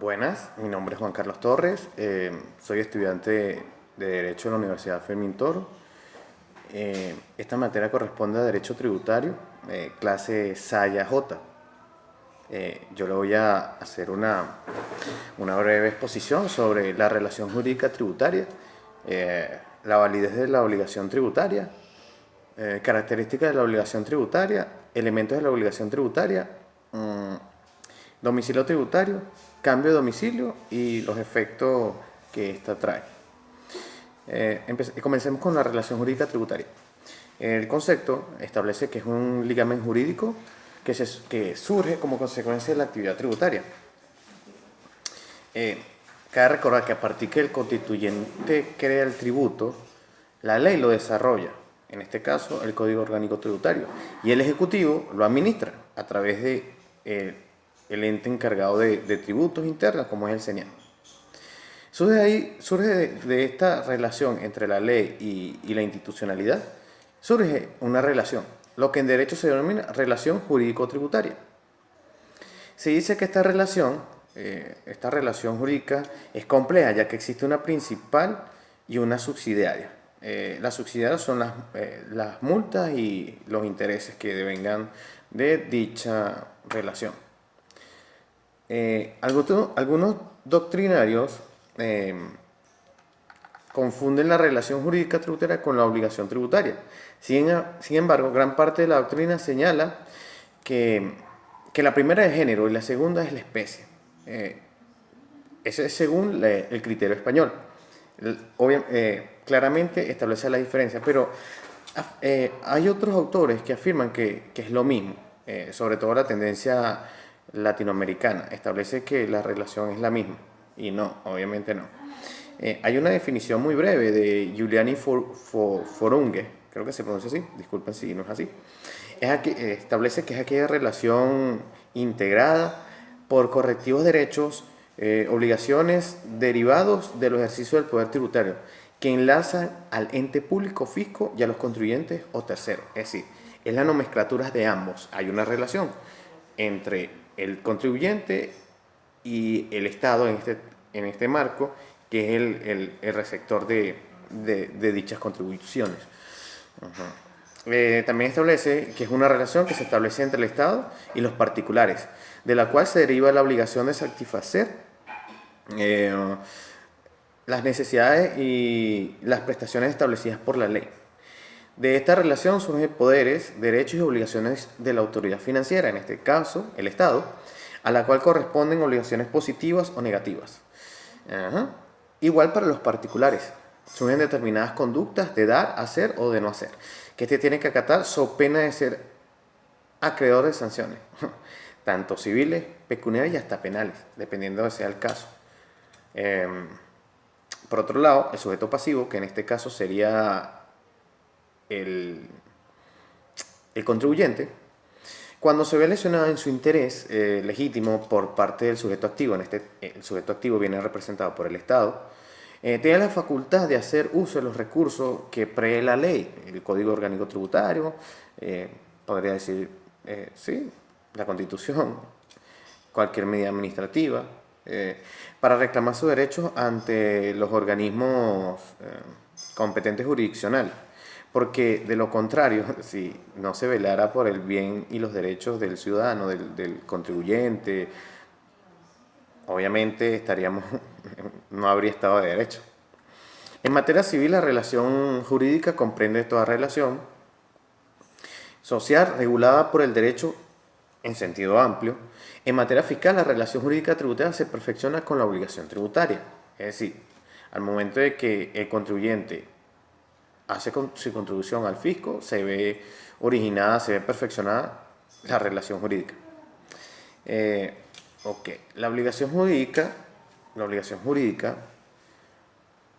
Buenas, mi nombre es Juan Carlos Torres, soy estudiante de Derecho en la Universidad Fermín Toro. Esta materia corresponde a Derecho Tributario, clase Saya J. Yo le voy a hacer una breve exposición sobre la relación jurídica tributaria, la validez de la obligación tributaria, características de la obligación tributaria, elementos de la obligación tributaria, domicilio tributario, cambio de domicilio y los efectos que ésta trae. Comencemos con la relación jurídica tributaria. El concepto establece que es un ligamen jurídico que surge como consecuencia de la actividad tributaria. Cabe recordar que a partir que el constituyente crea el tributo, la ley lo desarrolla, en este caso el Código Orgánico Tributario, y el Ejecutivo lo administra a través de el ente encargado de tributos internos, como es el CENIAM. Surge de esta relación entre la ley y la institucionalidad, surge una relación, lo que en derecho se denomina relación jurídico-tributaria. Se dice que esta relación jurídica es compleja, ya que existe una principal y una subsidiaria. Las subsidiarias son las multas y los intereses que devengan de dicha relación. Algunos doctrinarios confunden la relación jurídica tributaria con la obligación tributaria. Sin embargo, gran parte de la doctrina señala que la primera es género y la segunda es la especie. Ese es según el criterio español. Claramente establece la diferencia, pero hay otros autores que afirman que es lo mismo, sobre todo la tendencia latinoamericana establece que la relación es la misma, y no, obviamente no. Hay una definición muy breve de Giuliani Forunge, creo que se pronuncia así, disculpen si no es así. Establece que es aquella relación integrada por correctivos derechos, obligaciones derivados del ejercicio del poder tributario, que enlazan al ente público fisco y a los contribuyentes o terceros. Es decir, es la nomenclatura de ambos. Hay una relación entre el contribuyente y el Estado en este marco, que es el receptor de dichas contribuciones. También establece que es una relación que se establece entre el Estado y los particulares, de la cual se deriva la obligación de satisfacer las necesidades y las prestaciones establecidas por la ley. De esta relación surgen poderes, derechos y obligaciones de la autoridad financiera, en este caso el Estado, a la cual corresponden obligaciones positivas o negativas. Igual para los particulares, surgen determinadas conductas de dar, hacer o de no hacer, que tiene que acatar so pena de ser acreedor de sanciones, tanto civiles, pecuniarias y hasta penales, dependiendo de sea el caso. Por otro lado, el sujeto pasivo, que en este caso sería el contribuyente, cuando se ve lesionado en su interés legítimo por parte del sujeto activo, el sujeto activo viene representado por el Estado, tiene la facultad de hacer uso de los recursos que prevé la ley, el Código Orgánico Tributario, podría decir, sí, la Constitución, cualquier medida administrativa, para reclamar sus derechos ante los organismos competentes jurisdiccionales. Porque de lo contrario, si no se velara por el bien y los derechos del ciudadano, del contribuyente, obviamente no habría Estado de Derecho. En materia civil, la relación jurídica comprende toda relación social regulada por el derecho en sentido amplio. En materia fiscal, la relación jurídica tributaria se perfecciona con la obligación tributaria. Es decir, al momento de que el contribuyente hace su contribución al fisco, se ve originada, se ve perfeccionada la relación jurídica. La obligación jurídica,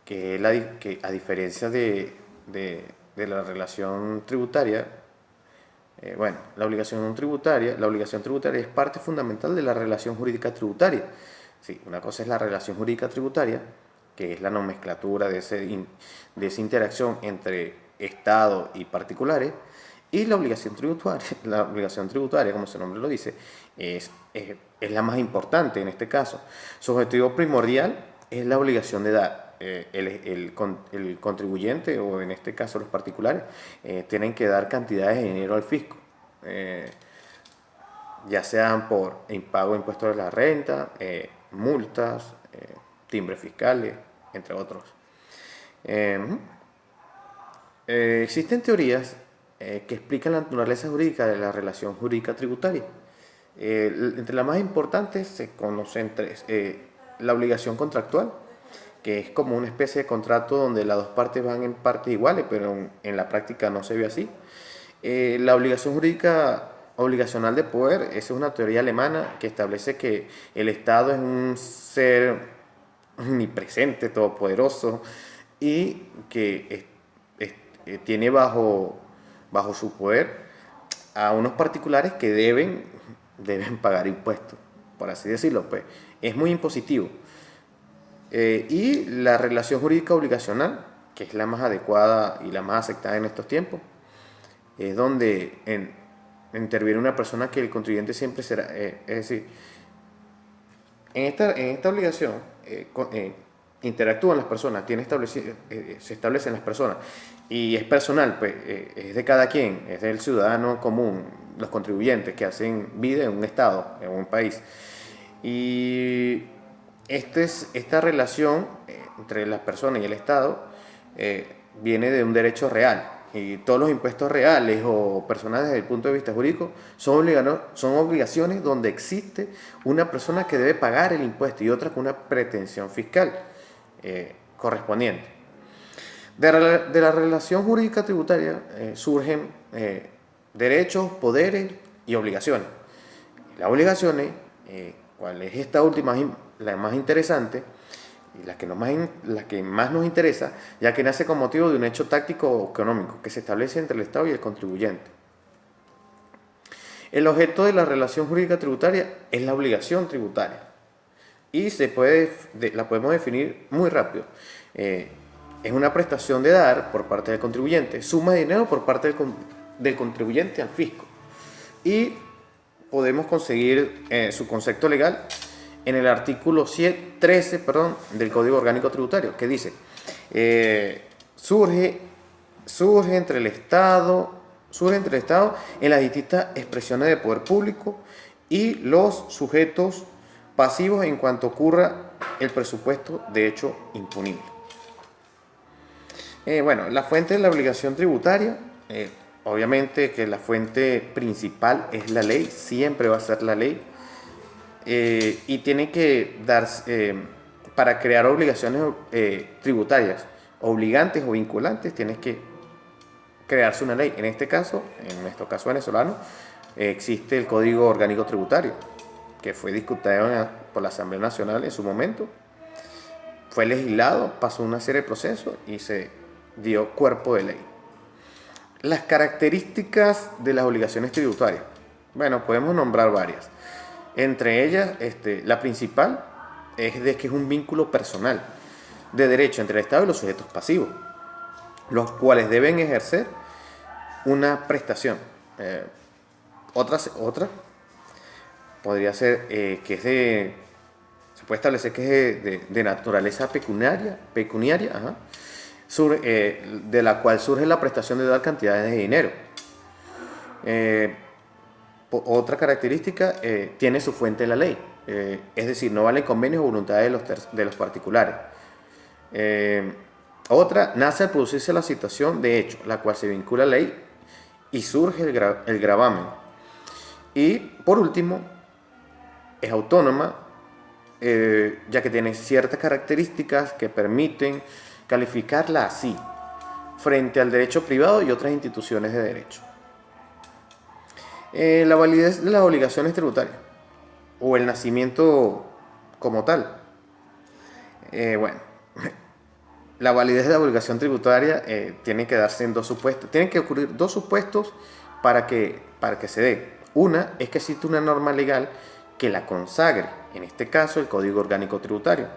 que a diferencia de la relación tributaria, la obligación tributaria es parte fundamental de la relación jurídica tributaria. Sí, una cosa es la relación jurídica tributaria, que es la nomenclatura de esa interacción entre Estado y particulares, Y la obligación tributaria, como su nombre lo dice, es la más importante en este caso. Su objetivo primordial es la obligación de dar. El contribuyente, o en este caso los particulares, tienen que dar cantidades de dinero al fisco, ya sean por impago de impuestos de la renta, multas, timbres fiscales, entre otros. Eh, Existen teorías que explican la naturaleza jurídica de la relación jurídica tributaria. Entre las más importantes se conocen tres. La obligación contractual, que es como una especie de contrato donde las dos partes van en partes iguales, pero en la práctica no se ve así. La obligación jurídica obligacional de poder, esa es una teoría alemana que establece que el Estado es un ser omnipresente, todopoderoso, y que tiene bajo su poder a unos particulares que deben pagar impuestos, por así decirlo, pues es muy impositivo. Y la relación jurídica obligacional, que es la más adecuada y la más aceptada en estos tiempos, es donde interviene una persona que el contribuyente siempre será, es decir, en esta obligación interactúan las personas, se establecen las personas y es personal, pues es de cada quien, es del ciudadano común, los contribuyentes que hacen vida en un estado, en un país. Y esta relación entre las personas y el Estado viene de un derecho real. Y todos los impuestos reales o personales desde el punto de vista jurídico son obligaciones donde existe una persona que debe pagar el impuesto y otra con una pretensión fiscal correspondiente. De la relación jurídica tributaria surgen derechos, poderes y obligaciones. Las obligaciones, ¿cuál es esta última, la más interesante? Y la que más nos interesa, ya que nace con motivo de un hecho táctico o económico que se establece entre el Estado y el contribuyente. El objeto de la relación jurídica tributaria es la obligación tributaria y la podemos definir muy rápido. Es una prestación de dar por parte del contribuyente, suma de dinero por parte del contribuyente al fisco, y podemos conseguir su concepto legal en el artículo 13 del Código Orgánico Tributario, que dice, surge entre el Estado en las distintas expresiones de poder público y los sujetos pasivos en cuanto ocurra el presupuesto de hecho impunible. La fuente de la obligación tributaria, obviamente que la fuente principal es la ley, siempre va a ser la ley. Y tiene que darse, para crear obligaciones tributarias obligantes o vinculantes, tienes que crearse una ley. En nuestro caso venezolano, existe el Código Orgánico Tributario, que fue discutido por la Asamblea Nacional en su momento, fue legislado, pasó una serie de procesos y se dio cuerpo de ley. Las características de las obligaciones tributarias, podemos nombrar varias. Entre ellas, la principal es de que es un vínculo personal de derecho entre el Estado y los sujetos pasivos, los cuales deben ejercer una prestación. Otra podría ser se puede establecer que es de naturaleza pecuniaria, de la cual surge la prestación de dar cantidades de dinero. Otra característica, tiene su fuente en la ley, es decir, no valen convenios o voluntades de los particulares. Otra, nace al producirse la situación de hecho, la cual se vincula a la ley y surge el gravamen. Y por último, es autónoma, ya que tiene ciertas características que permiten calificarla así, frente al derecho privado y otras instituciones de derecho. La validez de las obligaciones tributarias o el nacimiento como tal. La validez de la obligación tributaria tiene que darse en dos supuestos. Tienen que ocurrir dos supuestos para que se dé. Una es que existe una norma legal que la consagre, en este caso el Código Orgánico Tributario.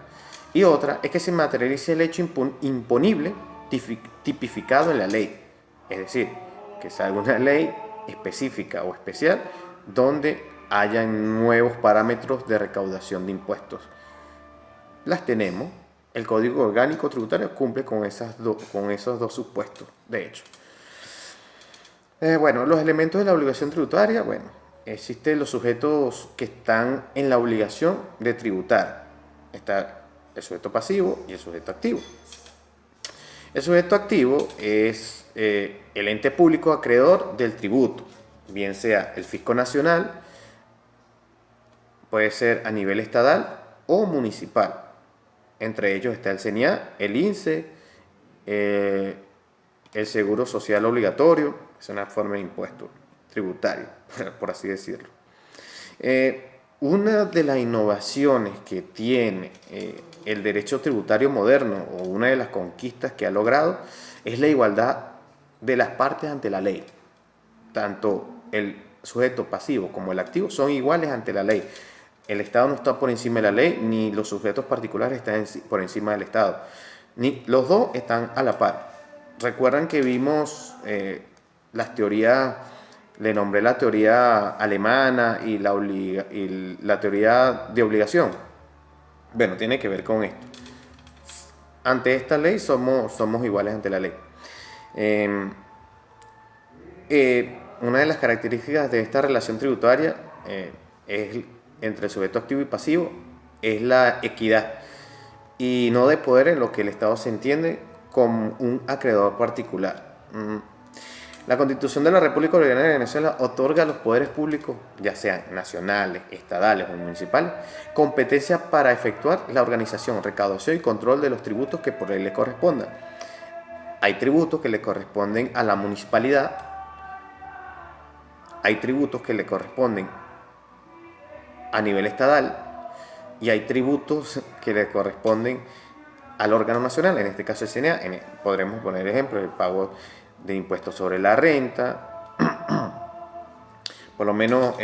Y otra es que se materialice el hecho imponible tipificado en la ley. Es decir, que salga una ley específica o especial donde haya nuevos parámetros de recaudación de impuestos. Las tenemos. El Código Orgánico Tributario cumple con esos dos supuestos, de hecho. Bueno, los elementos de la obligación tributaria, bueno, existen los sujetos que están en la obligación de tributar. Está el sujeto pasivo y el sujeto activo. El sujeto activo es el ente público acreedor del tributo, bien sea el fisco nacional, puede ser a nivel estatal o municipal. Entre ellos está el CENIA, el INSE, el Seguro Social Obligatorio, es una forma de impuesto tributario, por así decirlo. Una de las innovaciones que tiene el derecho tributario moderno, o una de las conquistas que ha logrado, es la igualdad de las partes ante la ley. Tanto el sujeto pasivo como el activo son iguales ante la ley. El Estado no está por encima de la ley, ni los sujetos particulares están por encima del Estado. Los dos están a la par. Recuerdan que vimos las teorías, le nombré la teoría alemana y la teoría de obligación. Bueno, tiene que ver con esto. Ante esta ley somos iguales ante la ley. Una de las características de esta relación tributaria entre el sujeto activo y pasivo es la equidad y no de poder en lo que el Estado se entiende como un acreedor particular. La Constitución de la República Bolivariana de Venezuela otorga a los poderes públicos, ya sean nacionales, estatales o municipales, competencia para efectuar la organización, recaudación y control de los tributos que por ley le correspondan. Hay tributos que le corresponden a la municipalidad, hay tributos que le corresponden a nivel estatal y hay tributos que le corresponden al órgano nacional, en este caso el CNA. Podremos poner ejemplo el pago de impuestos sobre la renta, por lo menos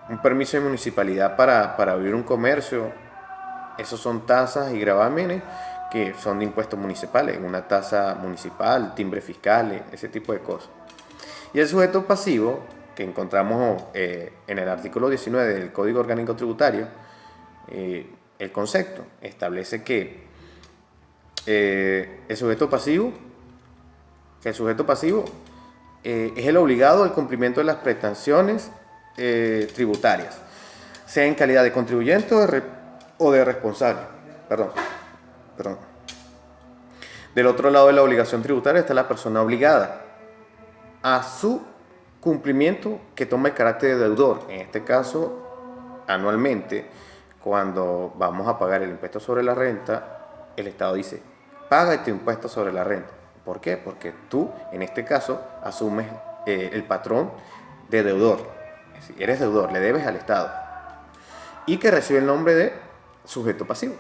un permiso de municipalidad para abrir un comercio. Esos son tasas y gravámenes que son de impuestos municipales, una tasa municipal, timbre fiscal, ese tipo de cosas. Y el sujeto pasivo, que encontramos en el artículo 19 del Código Orgánico Tributario, el concepto establece que el sujeto pasivo es el obligado al cumplimiento de las prestaciones tributarias, sea en calidad de contribuyente o de responsable. Perdón. Del otro lado de la obligación tributaria está la persona obligada a su cumplimiento, que toma el carácter de deudor. En este caso, anualmente, cuando vamos a pagar el impuesto sobre la renta, el Estado dice: paga este impuesto sobre la renta. ¿Por qué? Porque tú, en este caso, asumes el patrón de deudor. Es decir, eres deudor, le debes al Estado. Y que recibe el nombre de sujeto pasivo.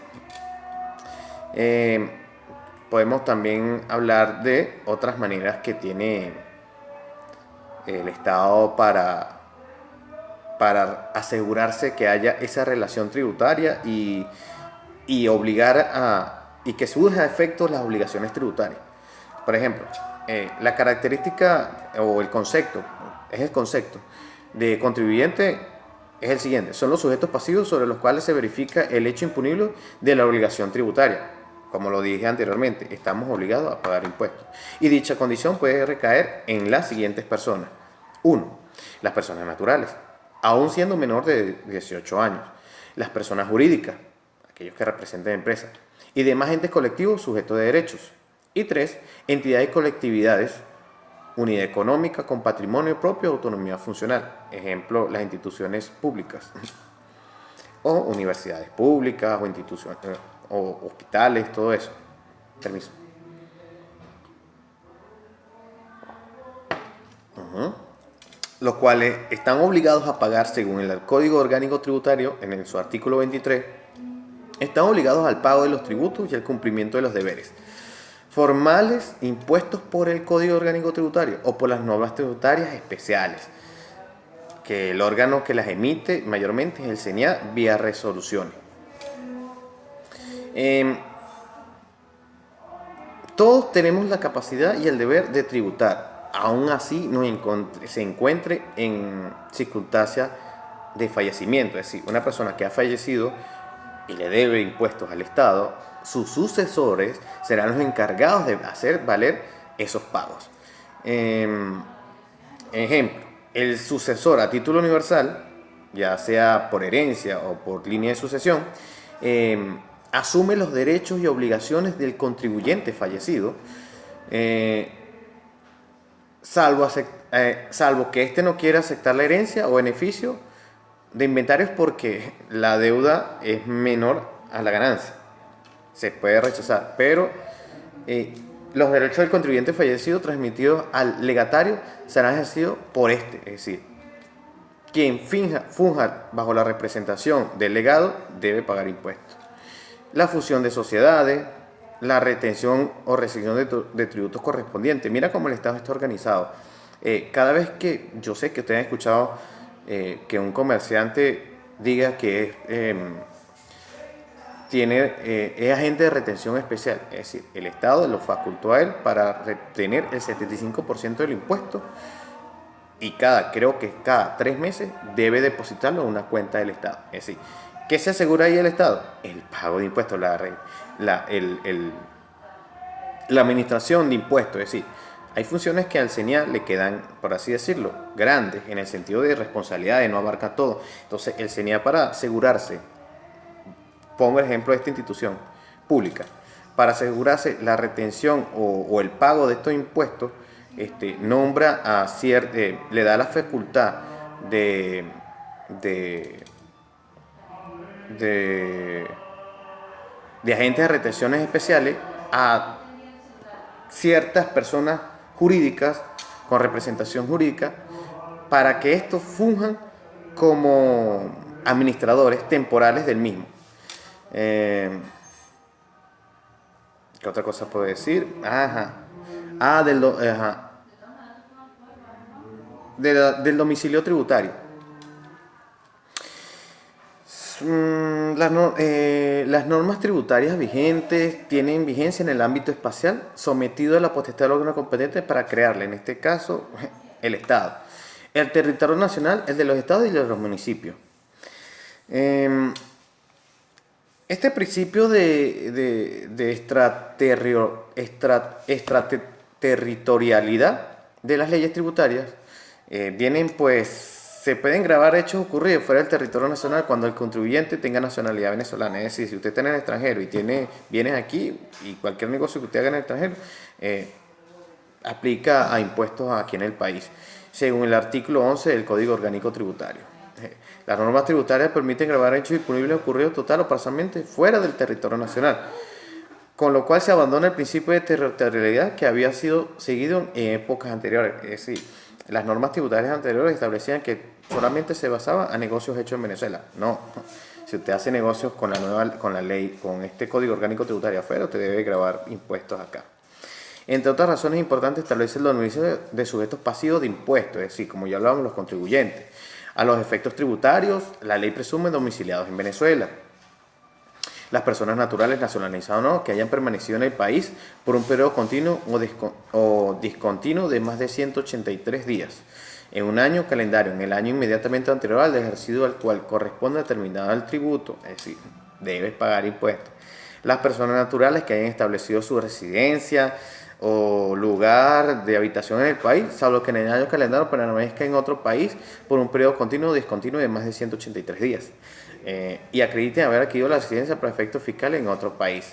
Podemos también hablar de otras maneras que tiene el Estado para asegurarse que haya esa relación tributaria y obligar y que surja a efectos las obligaciones tributarias. Por ejemplo, la característica o el concepto de contribuyente es el siguiente: son los sujetos pasivos sobre los cuales se verifica el hecho impunible de la obligación tributaria. Como lo dije anteriormente, estamos obligados a pagar impuestos. Y dicha condición puede recaer en las siguientes personas. 1. Las personas naturales, aún siendo menor de 18 años. Las personas jurídicas, aquellos que representen empresas. Y demás entes colectivos sujetos de derechos. Y 3. Entidades y colectividades, unidad económica con patrimonio propio o autonomía funcional. Ejemplo, las instituciones públicas. O universidades públicas o instituciones o hospitales, todo eso. Permiso. Los cuales están obligados a pagar, según el Código Orgánico Tributario, en su artículo 23, están obligados al pago de los tributos y al cumplimiento de los deberes formales impuestos por el Código Orgánico Tributario o por las normas tributarias especiales, que el órgano que las emite mayormente es el CENIA vía resoluciones. Todos tenemos la capacidad y el deber de tributar. aún así se encuentre en circunstancias de fallecimiento. Es decir, una persona que ha fallecido y le debe impuestos al Estado, sus sucesores serán los encargados de hacer valer esos pagos. Ejemplo, el sucesor a título universal, ya sea por herencia o por línea de sucesión, asume los derechos y obligaciones del contribuyente fallecido, eh, salvo que éste no quiera aceptar la herencia o beneficio de inventarios porque la deuda es menor a la ganancia. Se puede rechazar, pero los derechos del contribuyente fallecido transmitidos al legatario serán ejercidos por este, es decir, quien funja bajo la representación del legado debe pagar impuestos. La fusión de sociedades, la retención o rescisión de tributos correspondientes. Mira cómo el Estado está organizado. Cada vez que yo sé que ustedes han escuchado que un comerciante diga que es agente de retención especial, es decir, el Estado lo facultó a él para retener el 75% del impuesto y creo que cada 3 meses debe depositarlo en una cuenta del Estado. Es decir, ¿qué se asegura ahí el Estado? El pago de impuestos, la administración de impuestos. Es decir, hay funciones que al CENIA le quedan, por así decirlo, grandes, en el sentido de responsabilidad, de no abarca todo. Entonces, el CENIA, para asegurarse, pongo el ejemplo de esta institución pública, para asegurarse la retención o el pago de estos impuestos, nombra le da la facultad de, de, de, de agentes de retenciones especiales a ciertas personas jurídicas con representación jurídica para que estos funjan como administradores temporales del mismo. ¿Qué otra cosa puedo decir? Del domicilio tributario. Las normas tributarias vigentes tienen vigencia en el ámbito espacial, sometido a la potestad del órgano competente para crearla, en este caso, el Estado. El territorio nacional, el de los estados y de los municipios. Este principio de extraterritorialidad de las leyes tributarias se pueden gravar hechos ocurridos fuera del territorio nacional cuando el contribuyente tenga nacionalidad venezolana. Es decir, si usted está en el extranjero y tiene bienes aquí y cualquier negocio que usted haga en el extranjero, aplica a impuestos aquí en el país, según el artículo 11 del Código Orgánico Tributario. Las normas tributarias permiten grabar hechos imponibles ocurridos total o parcialmente fuera del territorio nacional, con lo cual se abandona el principio de territorialidad que había sido seguido en épocas anteriores. Es decir, las normas tributarias anteriores establecían que solamente se basaba a negocios hechos en Venezuela. No, si usted hace negocios con la ley, con este Código Orgánico Tributario afuera, usted debe grabar impuestos acá. Entre otras razones importantes, establece el domicilio de sujetos pasivos de impuestos, es decir, como ya hablábamos, los contribuyentes. A los efectos tributarios, la ley presume domiciliados en Venezuela. Las personas naturales, nacionalizadas o no, que hayan permanecido en el país por un periodo continuo o discontinuo de más de 183 días en un año calendario, en el año inmediatamente anterior al ejercicio al cual corresponde determinado el tributo, es decir, debes pagar impuestos. Las personas naturales que hayan establecido su residencia o lugar de habitación en el país, salvo que en el año calendario permanezca en otro país por un periodo continuo o discontinuo de más de 183 días. Y acrediten haber adquirido la residencia para efectos fiscales en otro país.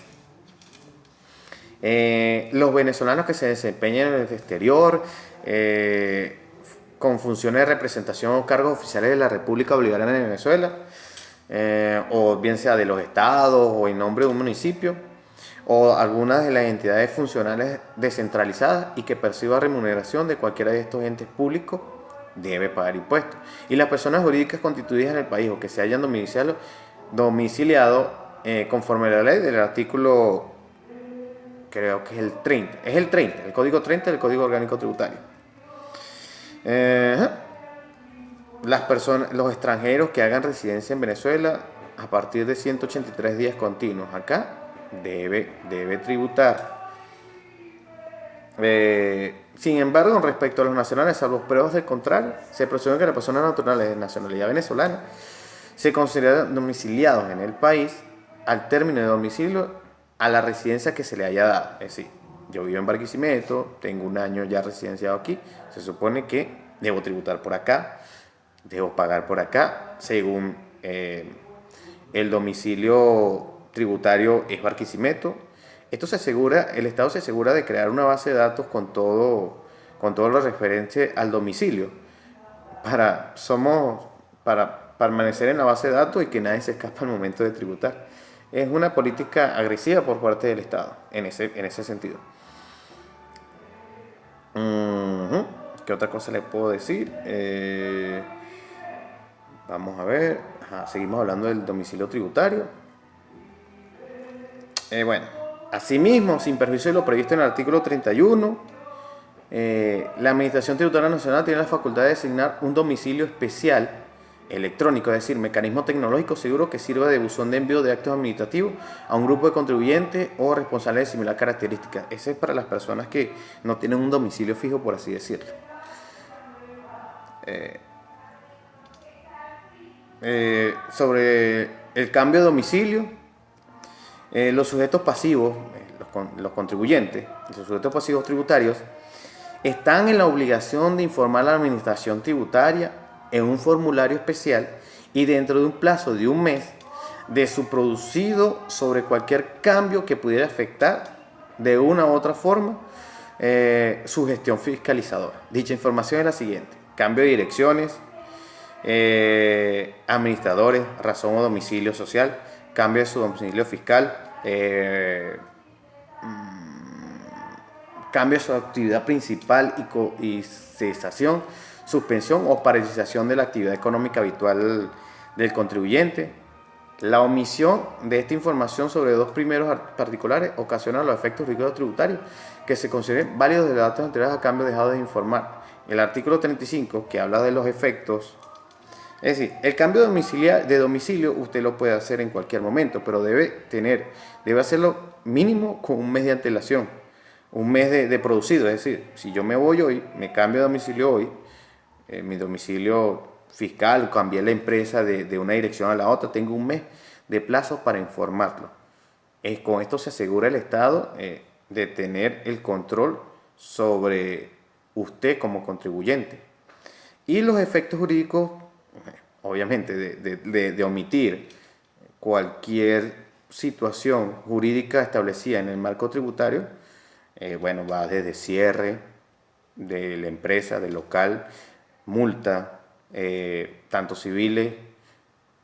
Los venezolanos que se desempeñan en el exterior con funciones de representación o cargos oficiales de la República Bolivariana de Venezuela, o bien sea de los estados o en nombre de un municipio, o algunas de las entidades funcionales descentralizadas y que perciba remuneración de cualquiera de estos entes públicos, debe pagar impuestos. Y las personas jurídicas constituidas en el país o que se hayan domiciliado conforme a la ley del artículo, creo que es el 30, el código 30 del Código Orgánico Tributario. Los extranjeros que hagan residencia en Venezuela a partir de 183 días continuos acá debe tributar. Sin embargo, con respecto a los nacionales, salvo pruebas del contrario, se presume que las personas naturales de nacionalidad venezolana se consideran domiciliados en el país al término de domicilio a la residencia que se le haya dado. Es decir, yo vivo en Barquisimeto, tengo un año ya residenciado aquí, se supone que debo tributar por acá, debo pagar por acá, según el domicilio tributario es Barquisimeto. Esto se asegura, el Estado se asegura de crear una base de datos con todo lo referente al domicilio, para permanecer en la base de datos y que nadie se escapa al momento de tributar. Es una política agresiva por parte del Estado, en ese sentido. ¿Qué otra cosa le puedo decir? Vamos a ver. Seguimos hablando del domicilio tributario. Bueno, asimismo, sin perjuicio de lo previsto en el artículo 31, la Administración Tributaria Nacional tiene la facultad de designar un domicilio especial electrónico, es decir, mecanismo tecnológico seguro que sirva de buzón de envío de actos administrativos a un grupo de contribuyentes o responsables de similar característica. Ese es para las personas que no tienen un domicilio fijo, por así decirlo. Sobre el cambio de domicilio, los sujetos pasivos, los contribuyentes, los sujetos pasivos tributarios, están en la obligación de informar a la Administración Tributaria en un formulario especial y dentro de un plazo de un mes de su producido sobre cualquier cambio que pudiera afectar de una u otra forma su gestión fiscalizadora. Dicha información es la siguiente: cambio de direcciones, administradores, razón o domicilio social, cambio de su domicilio fiscal, cambio de su actividad principal y cesación, suspensión o paralización de la actividad económica habitual del contribuyente. La omisión de esta información sobre dos primeros particulares ocasiona los efectos jurídicos tributarios que se consideren válidos de los datos anteriores a cambio dejado de informar. El artículo 35, que habla de los efectos, es decir, el cambio de domicilio usted lo puede hacer en cualquier momento, pero debe hacerlo mínimo con un mes de antelación, un mes de producido. Es decir, si yo me voy hoy, me cambio de domicilio hoy, mi domicilio fiscal, cambié la empresa de una dirección a la otra, tengo un mes de plazo para informarlo. Con esto se asegura el Estado de tener el control sobre usted como contribuyente. Y los efectos jurídicos, obviamente, de omitir cualquier situación jurídica establecida en el marco tributario, bueno, va desde cierre de la empresa, del local, multa, tanto civiles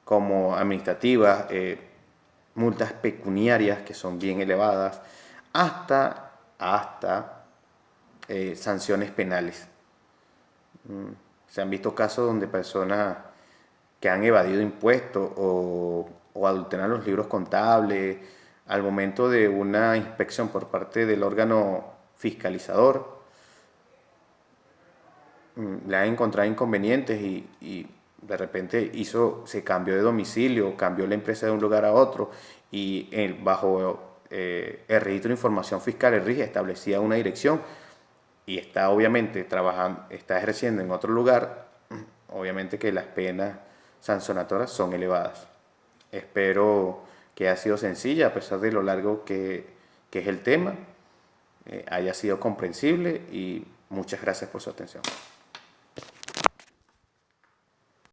como administrativas, multas pecuniarias que son bien elevadas, hasta sanciones penales. Se han visto casos donde personas que han evadido impuestos o adulteran los libros contables al momento de una inspección por parte del órgano fiscalizador, le han encontrado inconvenientes y de repente se cambió de domicilio, cambió la empresa de un lugar a otro y bajo el registro de información fiscal, el RIG, establecía una dirección y está obviamente trabajando, está ejerciendo en otro lugar, obviamente que las penas sancionatorias son elevadas. Espero que haya sido sencilla, a pesar de lo largo que es el tema, haya sido comprensible y muchas gracias por su atención.